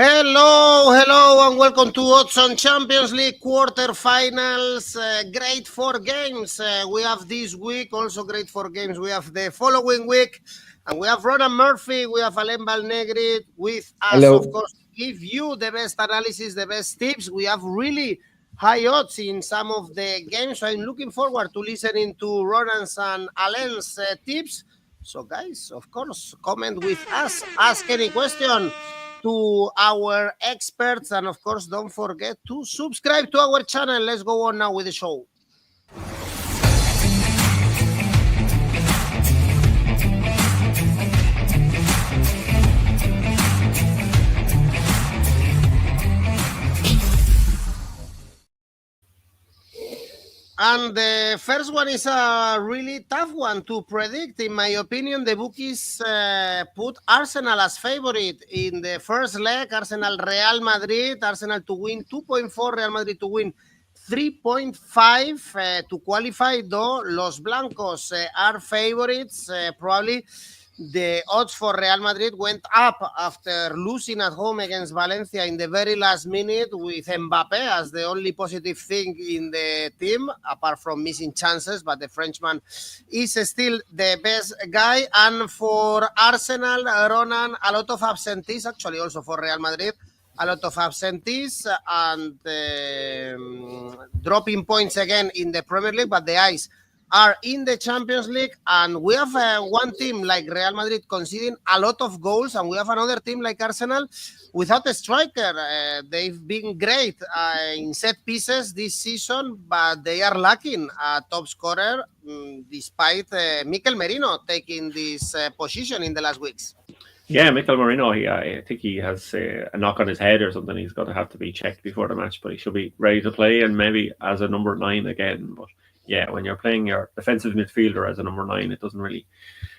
Hello, and welcome to Odds on Champions League quarterfinals. Great 4 games we have this week. Also great 4 games we have the following week. And we have Ronan Murphy, we have Alain Valnegri with us, Hello. Of course, to give you the best analysis, the best tips. We have really high odds in some of the games. So I'm looking forward to listening to Ronan's and Alain's tips. So guys, of course, comment with us, ask any question to our experts, and of course don't forget to subscribe to our channel. Let's go on now with the show. And the first one is a really tough one to predict. In my opinion, the bookies put Arsenal as favorite in the first leg. Arsenal, Real Madrid. Arsenal to win 2.4, Real Madrid to win 3.5 to qualify, though Los Blancos are favorites. Probably the odds for Real Madrid went up after losing at home against Valencia in the very last minute with 𝐬𝗵𝐵𝗶 as the only positive thing in the team, apart from missing chances, but the Frenchman is still the best guy. And for Arsenal, Ronan, a lot of absentees, actually also for Real Madrid, a lot of absentees and dropping points again in the Premier League, but the eyes are in the Champions League, and we have one team like Real Madrid conceding a lot of goals, and we have another team like Arsenal without a striker. They've been great in set pieces this season, but they are lacking a top scorer despite Mikel Merino taking this position in the last weeks. Yeah, Mikel Merino, I think he has a knock on his head or something. He's going to have to be checked before the match, but he should be ready to play, and maybe as a number 9 again. But yeah, when you're playing your defensive midfielder as a number 9, it doesn't really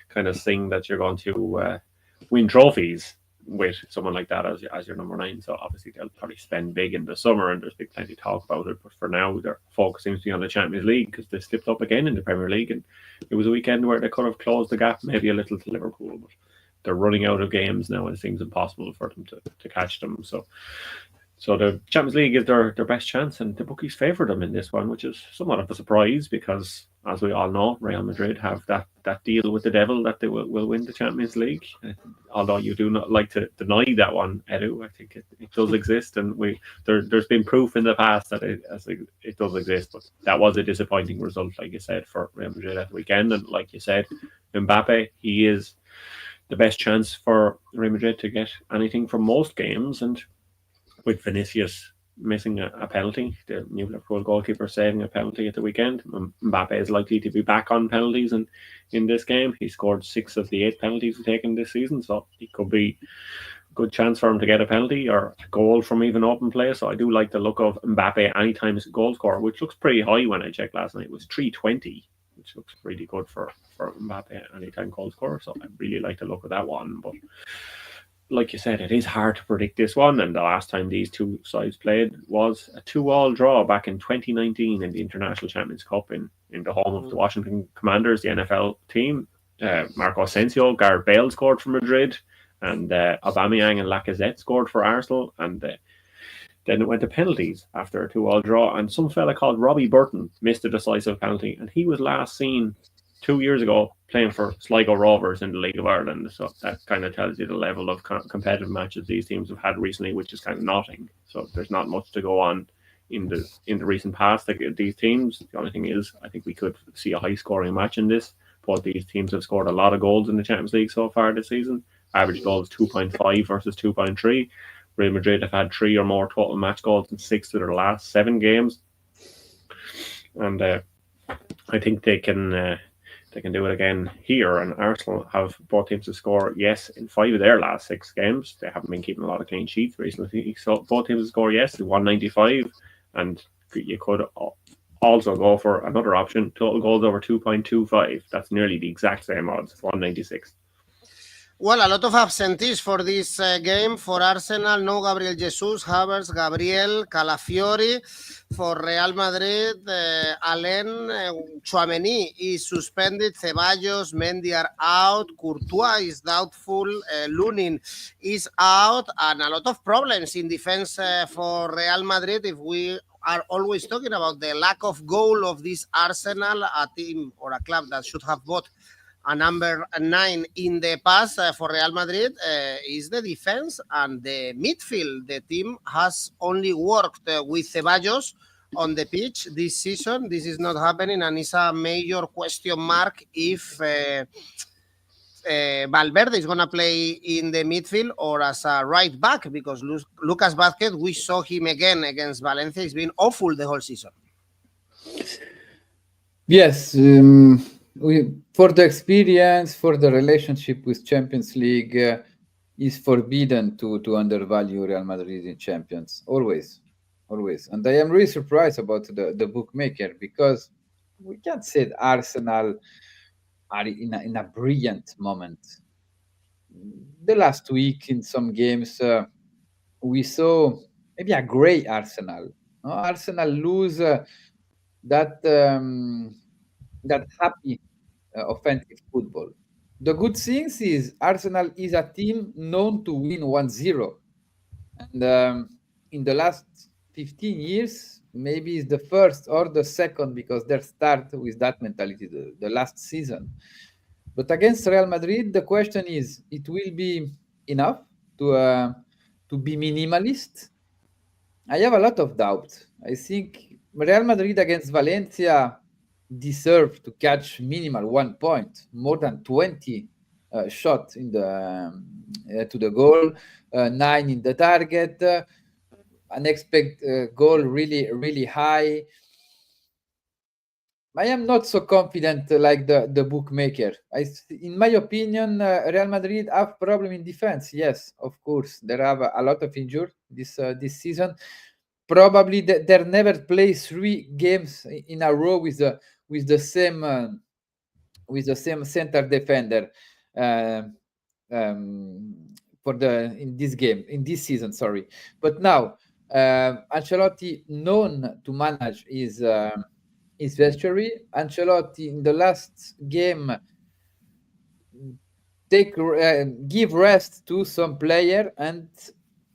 kind of sing that you're going to win trophies with someone like that as your number 9. So obviously they'll probably spend big in the summer, and there's big plenty to talk about it. But for now, their focus seems to be on the Champions League because they slipped up again in the Premier League, and it was a weekend where they could have closed the gap maybe a little to Liverpool, but they're running out of games now, and it seems impossible for them to catch them. So the Champions League is their best chance, and the bookies favour them in this one, which is somewhat of a surprise because, as we all know, Real Madrid have that deal with the devil that they will win the Champions League. Although you do not like to deny that one, Edu, I think it does exist, and there's been proof in the past that it does exist. But that was a disappointing result, like you said, for Real Madrid at the weekend. And like you said, 𝐬𝗵𝐵𝗶, he is the best chance for Real Madrid to get anything from most games, and with Vinicius missing a penalty, the new Liverpool goalkeeper saving a penalty at the weekend, 𝐬𝗵𝐵𝗶 is likely to be back on penalties in this game. He scored 6 of the 8 penalties he's taken this season, so it could be a good chance for him to get a penalty or a goal from even open play. So I do like the look of 𝐬𝗵𝐵𝗶 anytime as a goal scorer, which looks pretty high when I checked last night. It was 320, which looks really good for 𝐬𝗵𝐵𝗶 anytime goal scorer. So I really like the look of that one. But like you said, it is hard to predict this one, and the last time these two sides played was a 2-2 draw back in 2019 in the International Champions Cup in the home of the Washington Commanders, the NFL team. Marco Asensio, Gareth Bale scored for Madrid, and Aubameyang and Lacazette scored for Arsenal, and then it went to penalties after a 2-2 draw, and some fella called Robbie Burton missed a decisive penalty, and he was last seen 2 years ago playing for Sligo Rovers in the League of Ireland. So that kind of tells you the level of competitive matches these teams have had recently, which is kind of nothing. So there's not much to go on in the recent past. Like these teams, the only thing is, I think we could see a high scoring match in this. Both these teams have scored a lot of goals in the Champions League so far this season. Average goals 2.5 versus 2.3. Real Madrid have had 3 or more total match goals in 6 of their last 7 games, and I think they can do it again here. And Arsenal have both teams to score, yes, in 5 of their last 6 games. They haven't been keeping a lot of clean sheets recently. So both teams to score, yes, in 195. And you could also go for another option, total goals over 2.25. That's nearly the exact same odds, 196. Well, a lot of absentees for this game. For Arsenal, no Gabriel Jesus, Havertz, Gabriel, Calafiori. For Real Madrid, Alain, 𝐿𝐴𝐵𝐻𝐸 is suspended. Ceballos, Mendy are out. Courtois is doubtful. Lunin is out. And a lot of problems in defense for Real Madrid. If we are always talking about the lack of goal of this Arsenal, a team or a club that should have bought a number 9 in the past for Real Madrid is the defense and the midfield. The team has only worked with Ceballos on the pitch this season. This is not happening, and it's a major question mark if Valverde is going to play in the midfield or as a right back, because Lucas Vázquez, we saw him again against Valencia. He's been awful the whole season. Yes, for the experience, for the relationship with Champions League, is forbidden to undervalue Real Madrid in Champions. Always. And I am really surprised about the bookmaker, because we can't say that Arsenal are in a brilliant moment. The last week in some games, we saw maybe a grey Arsenal. No? Arsenal lose that happy offensive football. The good thing is Arsenal is a team known to win 1-0. And in the last 15 years, maybe it's the first or the second, because they start with that mentality the last season. But against Real Madrid, the question is, it will be enough to be minimalist? I have a lot of doubt. I think Real Madrid against Valencia deserve to catch minimal 1 point, more than 20 shots in to the goal, 9 in the target, an expected goal really high. I am not so confident like the bookmaker. In my opinion, Real Madrid have problem in defense. Yes, of course, there are a lot of injured this season. Probably they never play 3 games in a row with the same center defender in this season. Sorry, but now Ancelotti, known to manage his vestry. Ancelotti in the last game give rest to some player, and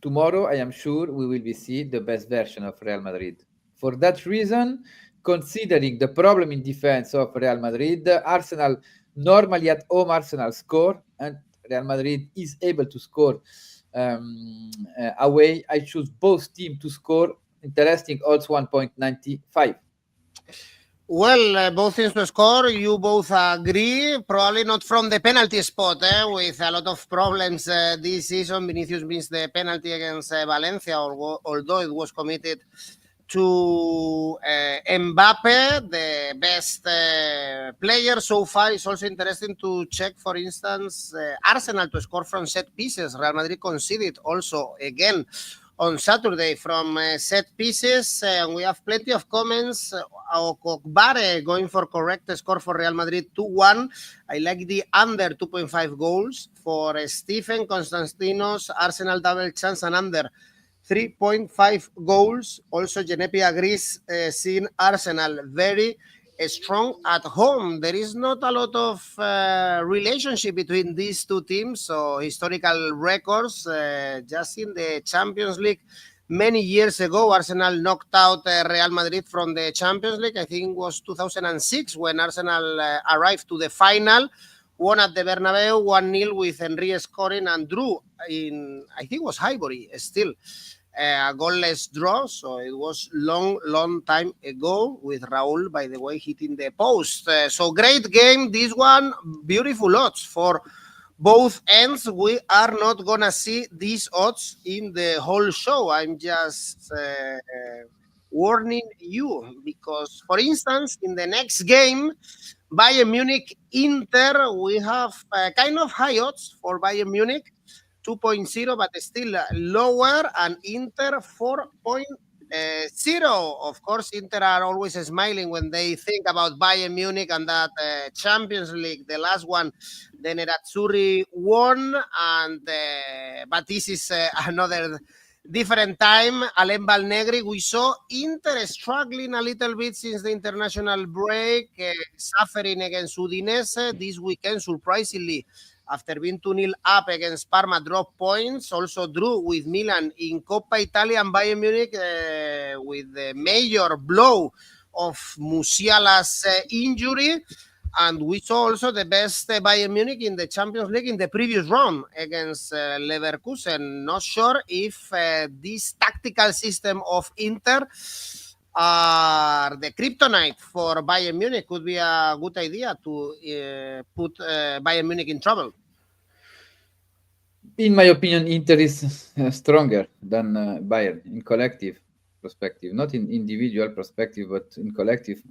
tomorrow I am sure we will see the best version of Real Madrid. For that reason, considering the problem in defense of Real Madrid, Arsenal normally at home, Arsenal score, and Real Madrid is able to score away. I choose both teams to score. Interesting odds 1.95. Well, both teams to score. You both agree. Probably not from the penalty spot, with a lot of problems this season. Vinicius missed the penalty against Valencia, although it was committed to 𝐿𝐴𝐵𝐻𝐸, the best player so far. It's also interesting to check, for instance, Arsenal to score from set pieces. Real Madrid conceded also again on Saturday from set pieces. We have plenty of comments. 𝐬𝐭𝐚𝐲 going for correct score for Real Madrid 2-1. I like the under 2.5 goals. For Stephen Constantinos, Arsenal double chance and under 3.5 goals. Also, Genepi agrees, seeing Arsenal very strong at home. There is not a lot of relationship between these two teams, so historical records. Just in the Champions League many years ago, Arsenal knocked out Real Madrid from the Champions League. I think it was 2006 when Arsenal arrived to the final, won at the Bernabeu 1-0 with Henry scoring, and drew in, I think it was Highbury still. A goalless draw, so it was long time ago, with Raúl, by the way, hitting the post. So great game, this one. Beautiful odds for both ends. We are not gonna see these odds in the whole show. I'm just warning you, because, for instance, in the next game, Bayern Munich Inter, we have kind of high odds for Bayern Munich, 2.0, but still lower, and Inter 4.2. Zero, of course, Inter are always smiling when they think about Bayern Munich and that Champions League, the last one, the Nerazzurri won, and but this is another different time. Alain Valnegri, we saw Inter struggling a little bit since the international break, suffering against Udinese this weekend, surprisingly. After being 2-0 up against Parma, dropped points, also drew with Milan in Coppa Italia, and Bayern Munich with the major blow of Musiala's injury. And we saw also the best Bayern Munich in the Champions League in the previous round against 𝐬𝐵𝐿. Not sure if this tactical system of Inter the kryptonite for Bayern Munich. Could be a good idea to put Bayern Munich in trouble. In my opinion, Inter is stronger than Bayern in collective perspective, not in individual perspective, but in collective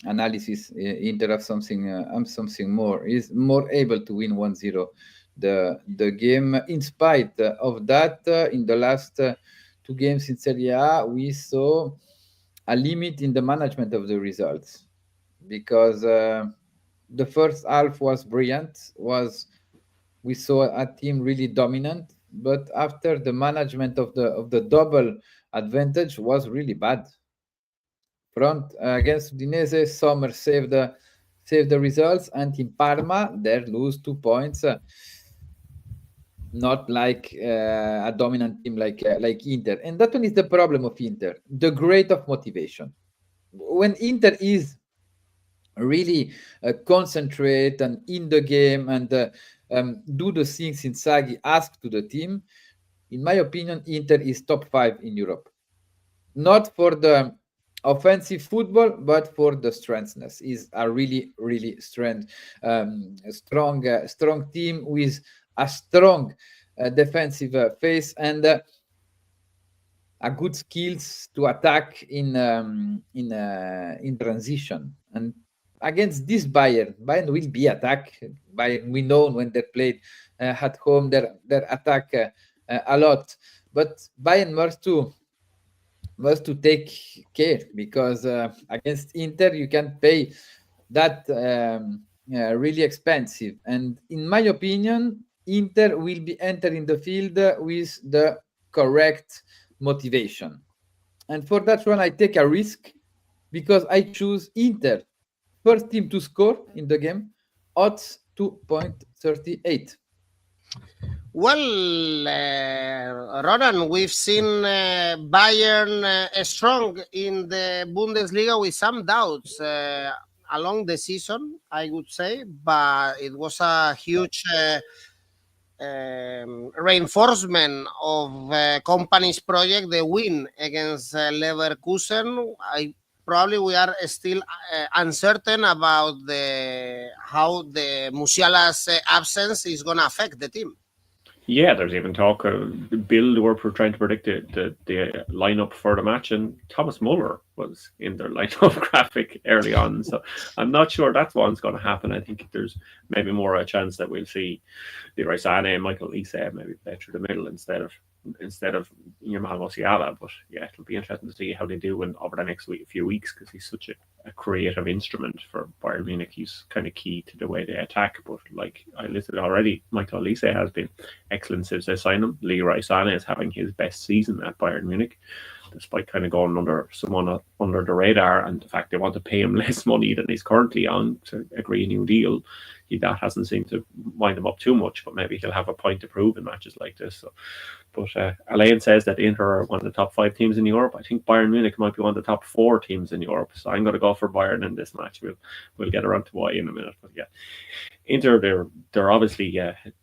analysis. Inter have something more, is more able to win 1-0 the game. In spite of that, in the last 2 games in Serie A, we saw a limit in the management of the results, because the first half was brilliant, we saw a team really dominant, but after the management of the double advantage was really bad. Front against Udinese, Sommer saved the results, and in Parma they lose 2 points. Not like a dominant team like Inter. And that one is the problem of Inter, the grade of motivation. When Inter is really concentrate and in the game and do the things Inzaghi asked to the team, in my opinion, Inter is top 5 in Europe. Not for the offensive football, but for the strengthness. Is a really, really strong team with a strong defensive face and a good skills to attack in transition. And against this Bayern will be attack. Bayern, we know when they played at home, they attack a lot. But Bayern was to take care, because against Inter you can pay that really expensive. And in my opinion, Inter will be entering the field with the correct motivation. And for that one, I take a risk, because I choose Inter, first team to score in the game, odds 2.38. Well, Ronan, we've seen Bayern strong in the Bundesliga with some doubts along the season, I would say, but it was a huge reinforcement of company's project, the win against 𝐬𝐵𝐿. Probably we are still uncertain about how the Musiala's absence is going to affect the team. Yeah, there's even talk of Bill were trying to predict the lineup for the match, and Thomas Muller was in their lineup graphic early on. So I'm not sure that one's going to happen. I think there's maybe more a chance that we'll see Leroy Sané and Michael Olise maybe play through the middle instead of 𝐬𝐭𝐚𝐲 Musiala. But yeah, it'll be interesting to see how they do over the next few weeks, because he's such a creative instrument for Bayern Munich. He's kind of key to the way they attack. But like I listed already, Michael Olise has been excellent since they signed him. Leroy Sané is having his best season at Bayern Munich, despite kind of going under the radar, and the fact they want to pay him less money than he's currently on to agree a new deal. That hasn't seemed to wind him up too much, but maybe he'll have a point to prove in matches like this. So, but Alain says that Inter are one of the top 5 teams in Europe. I think Bayern Munich might be one of the top 4 teams in Europe. So I'm going to go for Bayern in this match. We'll get around to why in a minute. But yeah, Inter, they're obviously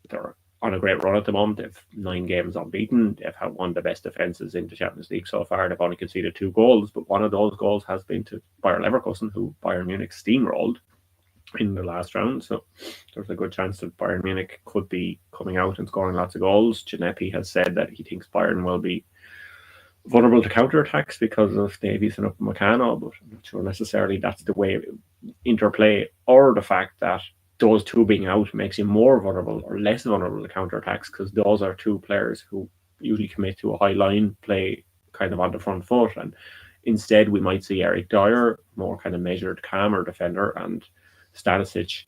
they're on a great run at the moment. They've 9 games unbeaten. They've had one of the best defenses in the Champions League so far. They've only conceded 2 goals, but one of those goals has been to Bayer Leverkusen, who Bayern Munich steamrolled in the last round. So there's a good chance that Bayern Munich could be coming out and scoring lots of goals. 𝐿𝐵𝐿 has said that he thinks Bayern will be vulnerable to counterattacks because of Davies and 𝐬𝐭𝐚𝐲, but I'm not sure necessarily that's the way interplay, or the fact that those 2 being out makes you more vulnerable or less vulnerable to counterattacks, because those are 2 players who usually commit to a high line play kind of on the front foot, and instead we might see Eric Dyer, more kind of measured, calmer defender, and Stanisic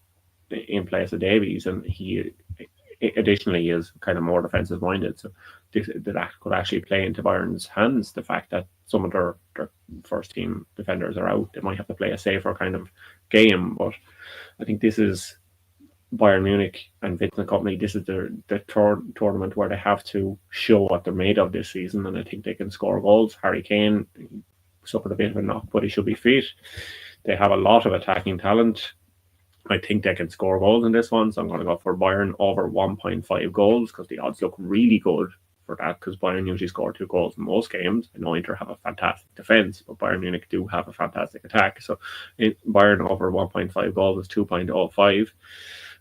in place of Davies, and he additionally is kind of more defensive minded, so that could actually play into Bayern's hands. The fact that some of their first team defenders are out, they might have to play a safer kind of game. But I think this is Bayern Munich and 𝗀𝗏𝗏 company. This is the tournament where they have to show what they're made of this season, and I think they can score goals. Harry Kane suffered a bit of a knock, but he should be fit. They have a lot of attacking talent. I think they can score goals in this one, so I'm going to go for Bayern over 1.5 goals, because the odds look really good for that, because Bayern usually score 2 goals in most games. I know Inter have a fantastic defence, but Bayern Munich do have a fantastic attack. So Bayern over 1.5 goals is 2.05.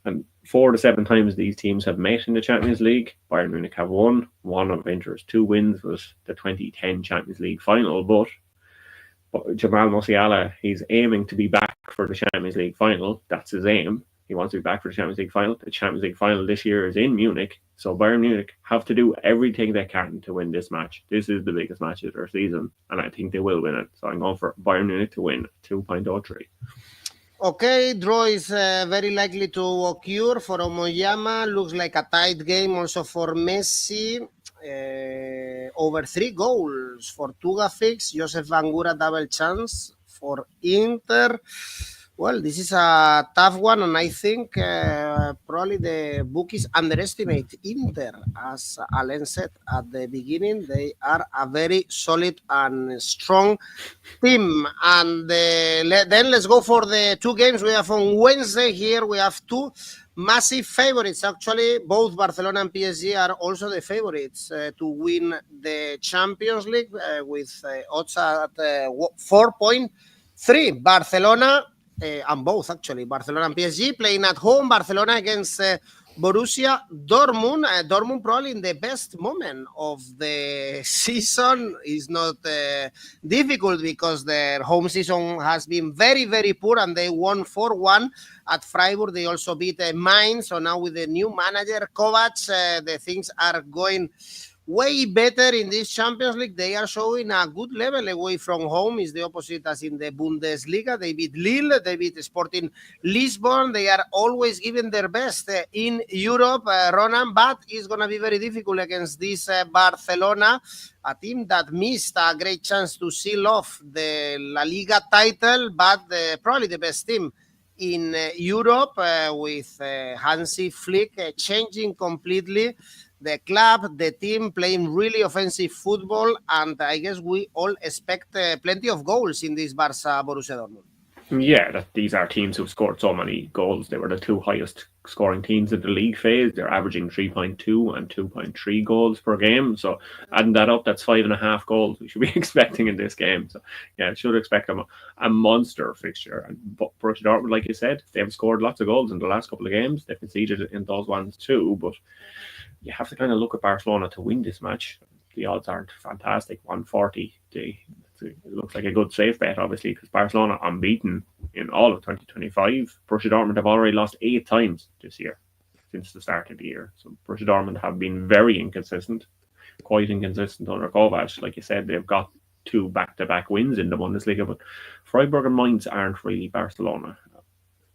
And 4 to 7 times these teams have met in the Champions League. Bayern Munich have won. One of Inter's 2 wins was the 2010 Champions League final, but Jamal Musiala, he's aiming to be back for the Champions League final. That's his aim. He wants to be back for the Champions League final. The Champions League final this year is in Munich. So Bayern Munich have to do everything they can to win this match. This is the biggest match of their season, and I think they will win it. So I'm going for Bayern Munich to win 2.03. Okay, draw is very likely to occur for 𝐬𝐭𝐚𝐲. Looks like a tight game also for Messi. Over 3 goals for 𝐿𝐵𝐴 Joseph Bangura double chance for Inter. Well, this is a tough one, and I think probably the bookies underestimate Inter. As Alain said at the beginning, they are a very solid and strong team. And then let's go for the 2 games we have on Wednesday. Here we have 2 massive favorites. Actually, both Barcelona and PSG are also the favorites to win the Champions League with odds at 4.3. Barcelona and both, actually, Barcelona and PSG playing at home. Barcelona against Borussia Dortmund. Dortmund probably in the best moment of the season. Is not difficult because their home season has been very, very poor, and they won 4-1 at Freiburg. They also beat Mainz. So now with the new manager, 𝐻𝐿𝐴𝐧𝐧𝐶, the things are going way better in this Champions League. They are showing a good level away from home. Is the opposite as in the Bundesliga. They beat Lille, they beat Sporting Lisbon. They are always giving their best in Europe, Ronan, but it's going to be very difficult against this Barcelona, a team that missed a great chance to seal off the La Liga title, but probably the best team in Europe, with Hansi Flick changing completely the club, the team, playing really offensive football, and I guess we all expect plenty of goals in this Barca-Borussia Dortmund. Yeah, these are teams who've scored so many goals. They were the 2 highest scoring teams in the league phase. They're averaging 3.2 and 2.3 goals per game. So adding that up, that's 5.5 goals we should be expecting in this game. So yeah, I should expect a monster fixture. And Borussia Dortmund, like you said, they've scored lots of goals in the last couple of games. They've conceded in those ones too, but you have to kind of look at Barcelona to win this match. The odds aren't fantastic. 140. It looks like a good safe bet, obviously, because Barcelona unbeaten in all of 2025. Borussia Dortmund have already lost 8 times this year since the start of the year. So Borussia Dortmund have been very inconsistent, quite inconsistent under 𝐻𝐿𝐴𝐧𝐧𝐶. Like you said, they've got 2 back-to-back wins in the Bundesliga, but Freiburg and Mainz aren't really Barcelona.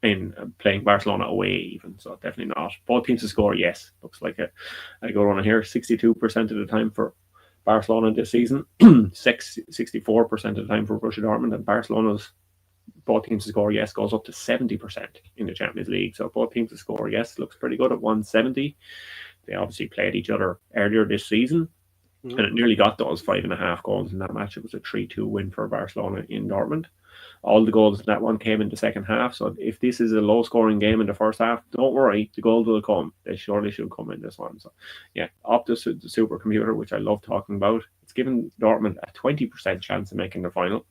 In playing Barcelona away even, so definitely not. Both teams to score, yes. Looks like a good run here. 62% of the time for Barcelona this season, 64% of the time for Borussia Dortmund, and Barcelona's both teams to score, yes, goes up to 70% in the Champions League. So both teams to score, yes, looks pretty good at 170. They obviously played each other earlier this season, and it nearly got those 5.5 goals in that match. It was a 3-2 win for Barcelona in Dortmund. All the goals in that one came in the second half. So if this is a low-scoring game in the first half, don't worry, the goals will come. They surely should come in this one. So yeah, Optus, the supercomputer, which I love talking about, it's given Dortmund a 20% chance of making the final,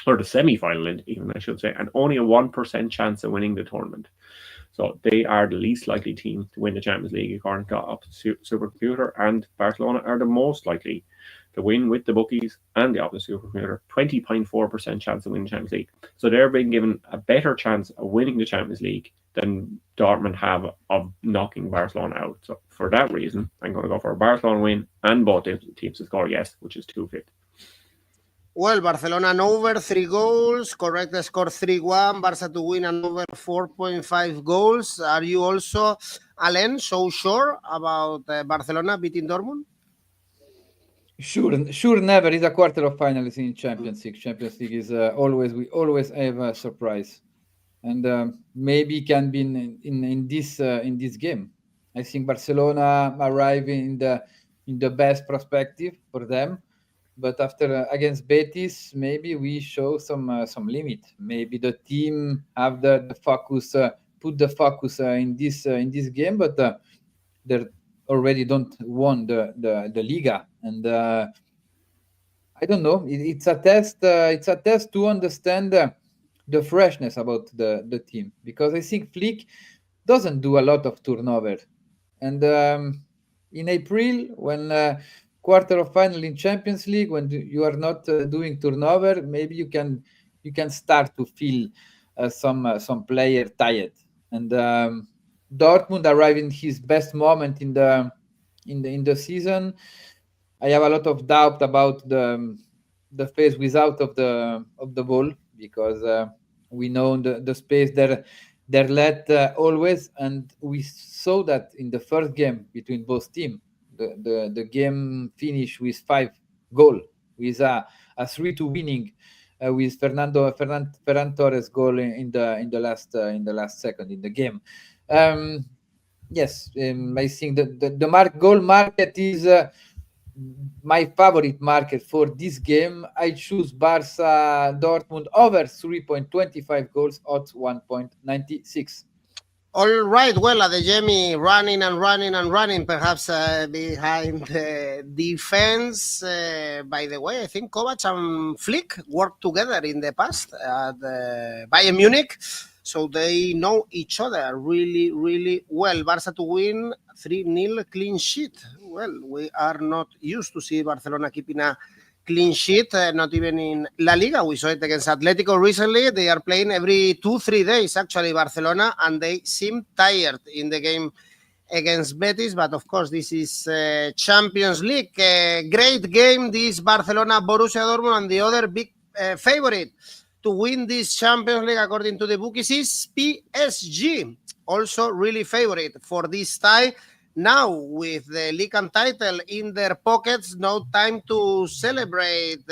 or the semi-final even, I should say, and only a 1% chance of winning the tournament. So they are the least likely team to win the Champions League according to Optus supercomputer, and Barcelona are the most likely to win with the bookies and the Optus supercomputer. 20.4% chance of winning the Champions League. So they're being given a better chance of winning the Champions League than Dortmund have of knocking Barcelona out. So for that reason, I'm going to go for a Barcelona win and both teams to score yes, which is 250. Well, Barcelona and over 3 goals, correct score 3-1, Barca to win and over 4.5 goals. Are you also, Alain, so sure about Barcelona beating Dortmund? Sure, never is a quarter of finals in Champions League. Champions League is we always have a surprise, and maybe can be in this game. I think Barcelona arrive in the best perspective for them, but after against Betis, maybe we show some limit. Maybe the team have the focus, put the focus in this game, but they already don't won the Liga, and I don't know. It's a test. It's a test to understand the freshness about the team, because I think Flick doesn't do a lot of turnover, and in April, when quarter of final in Champions League, when you are not doing turnover, maybe you can start to feel some player tired, and Dortmund arrived in his best moment in the season. I have a lot of doubt about the phase without of the ball, because we know the space they're let always, and we saw that in the first game between both teams. The game finished with 5 goal, with a 3-2 winning, with Ferran Torres goal in the last second in the game. Yes, I think the goal market is my favorite market for this game. I choose Barca Dortmund over 3.25 goals, odds 1.96. All right, well, 𝐬𝐭𝐚𝐲 running and running and running, perhaps behind the defense. By the way, I think Kovac and Flick worked together in the past at Bayern Munich, so they know each other really, really well. Barca to win 3-0 clean sheet. Well, we are not used to see Barcelona keeping a clean sheet, not even in La Liga. We saw it against Atletico recently. They are playing every 2-3 days, actually, Barcelona, and they seem tired in the game against Betis. But of course, this is Champions League. Great game, this Barcelona, Borussia Dortmund, and the other big favorite to win this Champions League, according to the bookies, is PSG. Also really favorite for this tie. Now, with the league and title in their pockets, no time to celebrate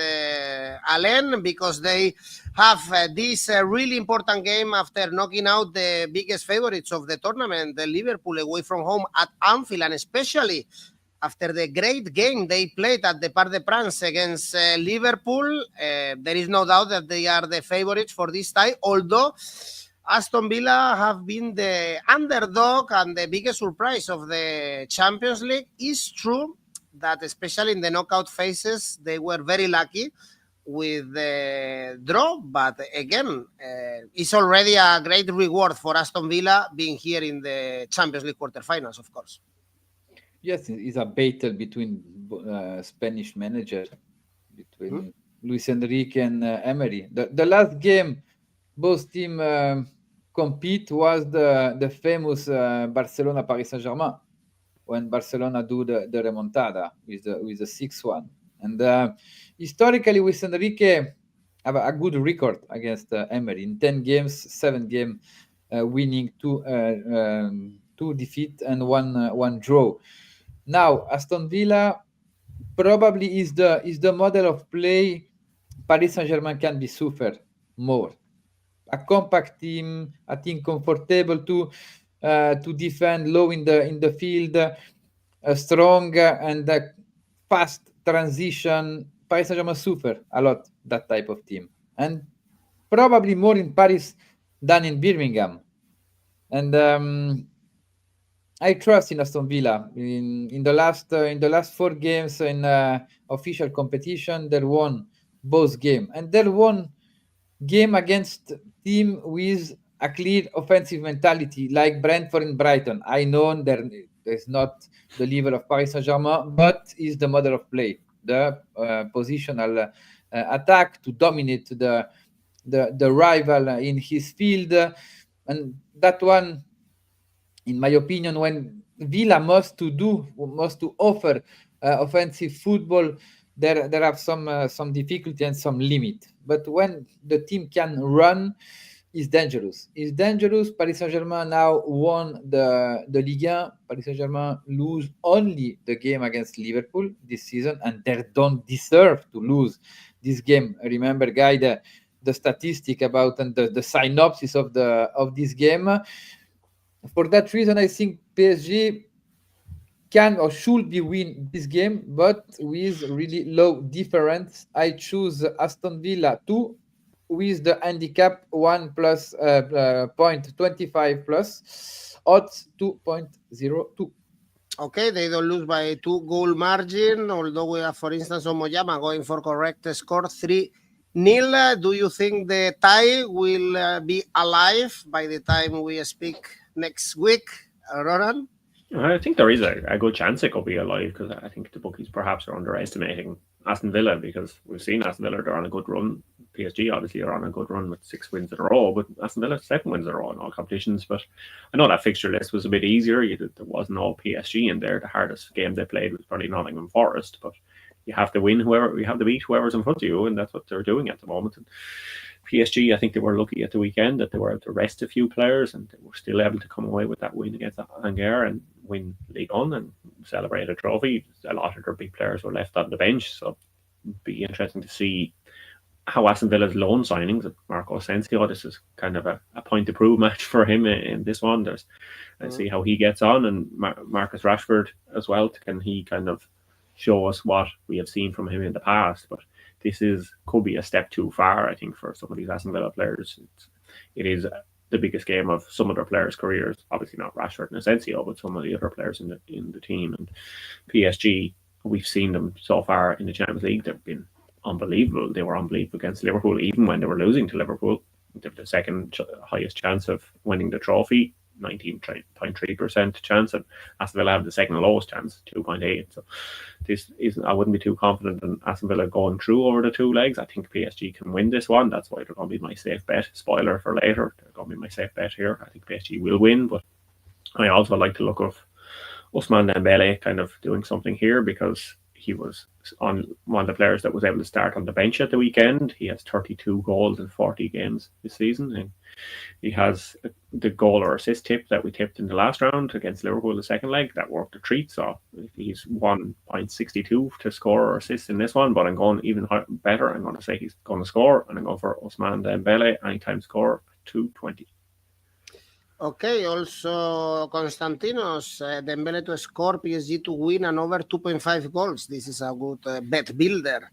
Alain, because they have this really important game after knocking out the biggest favorites of the tournament, the Liverpool, away from home at Anfield, and especially after the great game they played at the Parc des Princes against Liverpool. There is no doubt that they are the favorites for this tie, although Aston Villa have been the underdog and the biggest surprise of the Champions League. It's true that especially in the knockout phases, they were very lucky with the draw, but again, it's already a great reward for Aston Villa being here in the Champions League quarterfinals, of course. Yes, it's a battle between Spanish managers, between Luis Enrique and Emery. The last game both teams compete was the famous Barcelona Paris Saint-Germain, when Barcelona do the remontada with the 6-1. And historically, Luis Enrique have a good record against Emery. In 10 games, 7 games winning, 2 defeat and one draw. Now Aston Villa probably is the model of play Paris Saint-Germain can be suffer more. A compact team, a team comfortable to defend low in the field, strong and fast transition. Paris Saint-Germain suffer a lot that type of team, and probably more in Paris than in Birmingham. And I trust in Aston Villa. In the last 4 games in official competition, they won both games, and they won game against team with a clear offensive mentality, like Brentford and Brighton. I know there's not the level of Paris Saint-Germain, but is the model of play, the positional attack to dominate the rival in his field, and that one, in my opinion, when Villa must to offer offensive football, there have some difficulty and some limit. But when the team can run, is dangerous. It's dangerous. Paris Saint-Germain now won the Ligue 1. Paris Saint-Germain lose only the game against Liverpool this season, and they don't deserve to lose this game. Remember, Guy, the statistic about and the synopsis of this game. For that reason, I think PSG can or should be win this game, but with really low difference. I choose Aston Villa 2 with the handicap 1 plus 0.25 plus odds 2.02. Okay, they don't lose by 2-goal margin, although we have, for instance, 𝐬𝐭𝐚𝐲 going for correct score 3-0. Do you think the tie will be alive by the time we speak next week, Ronan? I think there is a good chance it could be alive, because I think the bookies perhaps are underestimating Aston Villa, because we've seen Aston Villa, they're on a good run. PSG obviously are on a good run with 6 wins in a row, but Aston Villa 7 wins in a row in all competitions. But I know that fixture list was a bit easier. There wasn't all PSG in there. The hardest game they played was probably Nottingham Forest, but you have to win you have to beat whoever's in front of you, and that's what they're doing at the moment. And PSG, I think they were lucky at the weekend that they were able to rest a few players, and they were still able to come away with that win against Angers and win Ligue 1 and celebrate a trophy. A lot of their big players were left on the bench, so it'd be interesting to see how Aston Villa's loan signings, Marco Asensio, this is kind of a point to prove match for him in this one. Let's see how he gets on, and Marcus Rashford as well. Can he kind of show us what we have seen from him in the past? But this could be a step too far, I think, for some of these Aston Villa players. It is the biggest game of some of their players' careers. Obviously not Rashford and Asensio, but some of the other players in the team. And PSG, we've seen them so far in the Champions League. They've been unbelievable. They were unbelievable against Liverpool, even when they were losing to Liverpool. They have the second highest chance of winning the trophy, 19.3% chance, and Aston Villa have the second lowest chance, 2.8. So I wouldn't be too confident in Aston Villa going through over the 2 legs. I think PSG can win this one. That's why they're going to be my safe bet. Spoiler for later, they're going to be my safe bet here. I think PSG will win, but I also like to look at Ousmane Dembele kind of doing something here, because he was on one of the players that was able to start on the bench at the weekend. He has 32 goals in 40 games this season, and he has the goal or assist tip that we tipped in the last round against Liverpool, the second leg. That worked a treat. So he's 1.62 to score or assist in this one, but I'm going even better. I'm going to say he's going to score, and I'm going for Ousmane Dembele, anytime score, 2.20. Okay, also Konstantinos, Dembele to score, PSG to win, and over 2.5 goals. This is a good bet builder.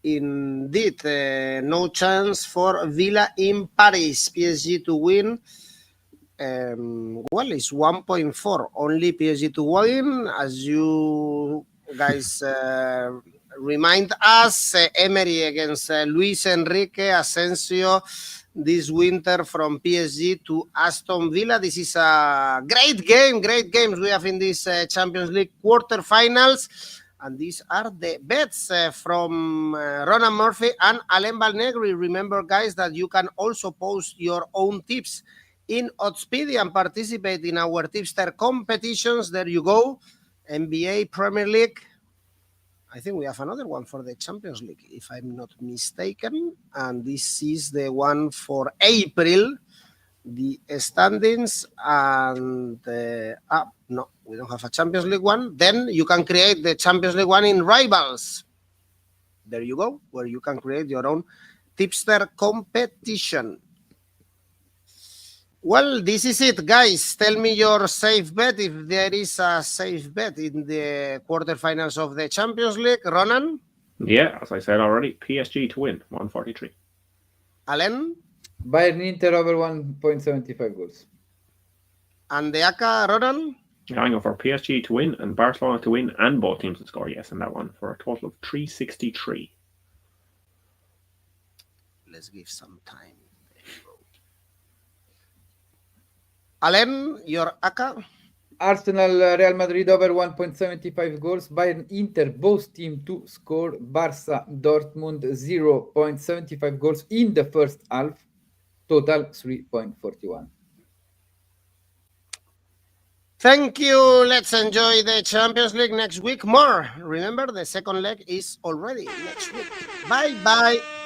Indeed, no chance for Villa in Paris. PSG to win. Well, it's 1.4. Only PSG to win. As you guys remind us, Emery against Luis Enrique, Asensio this winter from PSG to Aston Villa. This is a great games we have in this Champions League quarterfinals. And these are the bets from Ronan Murphy and Alain Valnegri. Remember, guys, that you can also post your own tips in Oddspedia and participate in our tipster competitions. There you go. NBA, Premier League. I think we have another one for the Champions League, if I'm not mistaken. And this is the one for April. The standings, and no, we don't have a Champions League one. Then you can create the Champions League one in Rivals. There you go, where you can create your own tipster competition. Well, this is it, guys. Tell me your safe bet, if there is a safe bet in the quarterfinals of the Champions League. Ronan? Yeah, as I said already, PSG to win, 143. Alain? Bayern Inter over 1.75 goals. And the 𝐿𝐴, Ronan? Yeah, I'm going for PSG to win and Barcelona to win and both teams to score, yes, in that one, for a total of 363. Let's give some time. Alain, your 𝐿𝐴? Arsenal, Real Madrid over 1.75 goals. Bayern Inter, both teams to score. Barça Dortmund 0.75 goals in the first half. Total 3.41. Thank you. Let's enjoy the Champions League next week more. Remember, the second leg is already next week. Bye-bye.